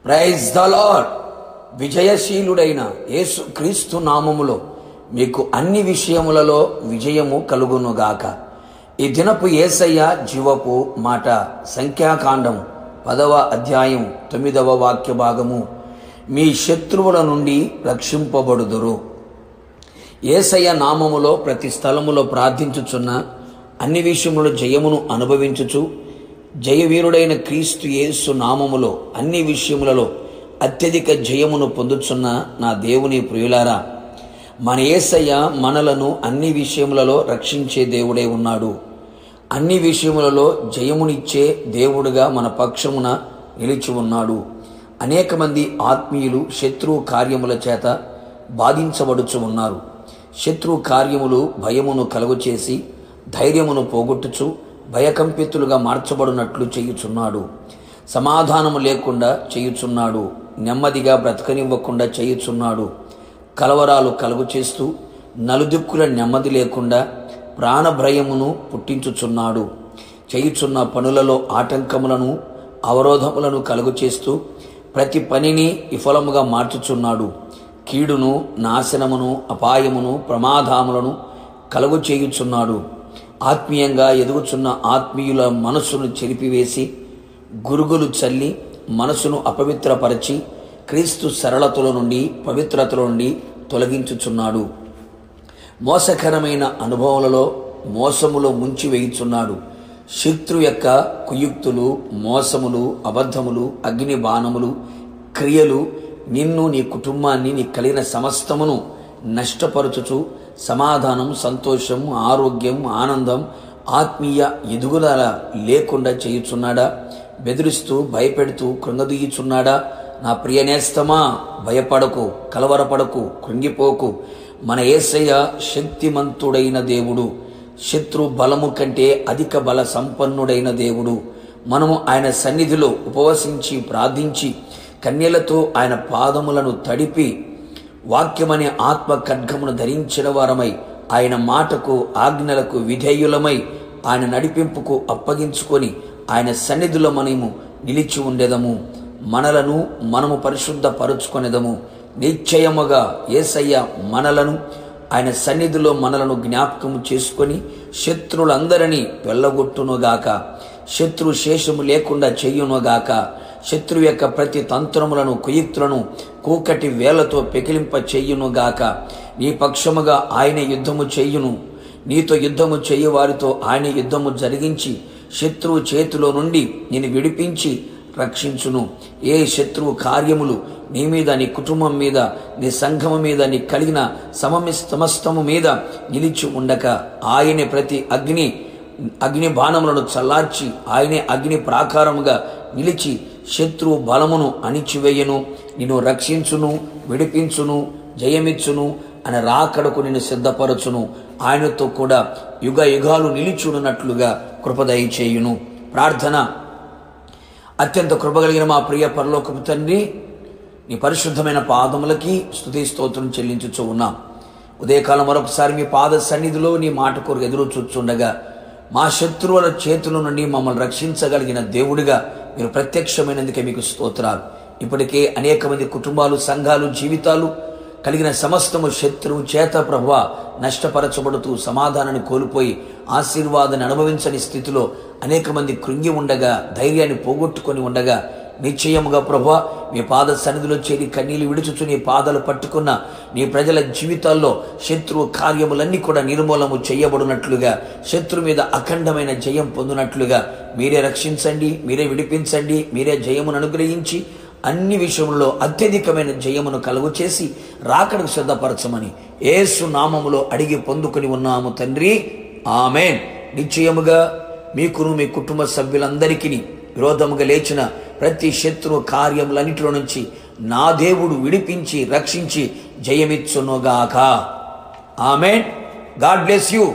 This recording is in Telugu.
Praise the lord. విజయశీలుడైన యేసు క్రీస్తు నామములో మీకు అన్ని విషయములలో విజయము కలుగునుగాక. ఈ దినపు యేసయ్య జీవపు మాట సంఖ్యాకాండము 10వ అధ్యాయం 9వ వాక్య భాగము. మీ శత్రువుల నుండి రక్షింపబడుదురు. యేసయ్య నామములో ప్రతి స్థలములో ప్రార్థించుచున్న అన్ని విషయములో జయమును అనుభవించుచు జయవీరుడైన క్రీస్తు యేసు నామములో అన్ని విషయములలో అత్యధిక జయమును పొందుచున్న నా దేవుని ప్రియులారా, మన యేసయ్య మనలను అన్ని విషయములలో రక్షించే దేవుడై ఉన్నాడు. అన్ని విషయములలో జయమునిచ్చే దేవుడుగా మన పక్షమున నిలిచి ఉన్నాడు. అనేక మంది ఆత్మీయులు శత్రు కార్యముల చేత బాధించబడుచు ఉన్నారు. శత్రు కార్యములు భయమును కలుగచేసి ధైర్యమును పోగొట్టుచు భయకంపితులుగా మార్చబడినట్లు చేయుచున్నాడు. సమాధానము లేకుండా చేయుచున్నాడు. నెమ్మదిగా బ్రతకనివ్వకుండా చేయుచున్నాడు. కలవరాలు కలుగు చేస్తూ నలుదిక్కుల నెమ్మది లేకుండా ప్రాణభయమును పుట్టించుచున్నాడు. చేయుచున్న పనులలో ఆటంకములను అవరోధములను కలుగు చేస్తూ ప్రతి పనిని విఫలముగా మార్చుచున్నాడు. కీడును, నాశనమును, అపాయమును, ప్రమాదములను కలుగు చేయుచున్నాడు. ఆత్మీయంగా ఎదుగుచున్న ఆత్మీయుల మనసును చెరిపివేసి గురుగులు చల్లి మనసును అపవిత్రపరచి క్రీస్తు సరళతల నుండి పవిత్రతల నుండి తొలగించుచున్నాడు. మోసకరమైన అనుభవాలలో మోసములో ముంచి వేయుచున్నాడు. శత్రు యొక్క కుయుక్తులు, మోసములు, అబద్ధములు, అగ్ని బాణములు, క్రియలు నిన్ను, నీ కుటుంబాన్ని, నీ కలిగిన సమస్తమును నష్టపరచుచు సమాధానం, సంతోషం, ఆరోగ్యం, ఆనందం, ఆత్మీయ ఎదుగుదల లేకుండా చేయుచున్నాడా? బెదిరిస్తూ భయపెడుతూ కృంగదీయుచున్నాడా? నా ప్రియనేస్తమా, భయపడకు, కలవరపడకు, కృంగిపోకు. మన యేసయ్య శక్తిమంతుడైన దేవుడు. శత్రు బలము కంటే అధిక బల సంపన్నుడైన దేవుడు. మనము ఆయన సన్నిధిలో ఉపవసించి ప్రార్థించి కన్యలతో ఆయన పాదములను తడిపి వాక్యమనే ఆత్మ ఖడ్గమును ధరించిన వారమై ఆయన మాటకు ఆజ్ఞలకు విధేయులమై ఆయన నడిపింపుకు అప్పగించుకొని ఆయన సన్నిధిలో మనము నిలిచి ఉండేదము. మనము పరిశుద్ధ పరుచుకొనేదము. నిశ్చయముగా యేసయ్య మనలను ఆయన సన్నిధిలో మనలను జ్ఞాపకము చేసుకొని శత్రులందరినీ వెళ్ళగొట్టునుగాక. శత్రు శేషము లేకుండా చెయ్యునుగాక. శత్రు యొక్క ప్రతి తంత్రములను, కుయుక్తులను కూకటి వేలతో పెకిలింప చెయ్యునుగాక. నీ పక్షముగా ఆయన యుద్ధము చెయ్యును. నీతో యుద్ధము చెయ్యి వారితో ఆయన యుద్ధము జరిగించి శత్రువు చేతిలో నుండి నేను విడిపించి రక్షించును. ఏ శత్రువు కార్యములు నీ మీద, నీ కుటుంబం మీద, నీ సంఘము మీద, నీ కలిగిన సమస్తము మీద నిలిచి ఉండక ఆయనే ప్రతి అగ్ని బాణములను చల్లార్చి ఆయనే అగ్ని ప్రాకారముగా నిలిచి శత్రువు బలమును అణిచివేయను. నిన్ను రక్షించును, విడిపించును, జయమిచ్చును, అని రాకడకు నిన్ను సిద్ధపరచును. ఆయనతో కూడా యుగ యుగాలు నిలిచున్నట్లుగా కృపదయ చేయును. ప్రార్థన. అత్యంత కృపగలిగిన మా ప్రియ పరలోకపు తండ్రి, నీ పరిశుద్ధమైన పాదములకి స్తుతి స్తోత్రం చెల్లించుచూ ఉన్నాం. ఉదయకాలం మరొకసారి మీ పాద సన్నిధిలో నీ మాట కొరకు ఎదురు చూచుండగా మా శత్రువుల చేతుల నుండి మమ్మల్ని రక్షించగలిగిన దేవుడిగా మీరు ప్రత్యక్షమైనందుకే మీకు స్తోత్రాలు. ఇప్పటికే అనేక మంది కుటుంబాలు, సంఘాలు, జీవితాలు కలిగిన సమస్తము శత్రువు చేత ప్రభువా నష్టపరచబడుతూ సమాధానాన్ని కోల్పోయి ఆశీర్వాదాన్ని అనుభవించని స్థితిలో అనేక మంది కృంగి ఉండగా, ధైర్యాన్ని పోగొట్టుకొని ఉండగా నిశ్చయముగా ప్రభువా మీ పాద సన్నిధిలో చేరి కన్నీళ్లు విడుచుచు నీ పాదాలు పట్టుకున్న నీ ప్రజల జీవితాల్లో శత్రువు కార్యములన్నీ కూడా నిర్మూలము చేయబడినట్లుగా, శత్రు మీద అఖండమైన జయం పొందినట్లుగా మీరే రక్షించండి, మీరే విడిపించండి, మీరే జయమును అనుగ్రహించి అన్ని విషయంలో అత్యధికమైన జయమును కలుగు చేసి రాకడకు సిద్ధపరచమని యేసు నామములో అడిగి పొందుకొని ఉన్నాము తండ్రి, ఆమేన్. నిశ్చయముగా మీకును మీ కుటుంబ సభ్యులందరికీ విరోధముగా లేచిన ప్రతి శత్రు కార్యములన్నిటిలో నుంచి నా దేవుడు విడిపించి రక్షించి జయమిచ్చునుగాక. ఆమేన్. God bless you.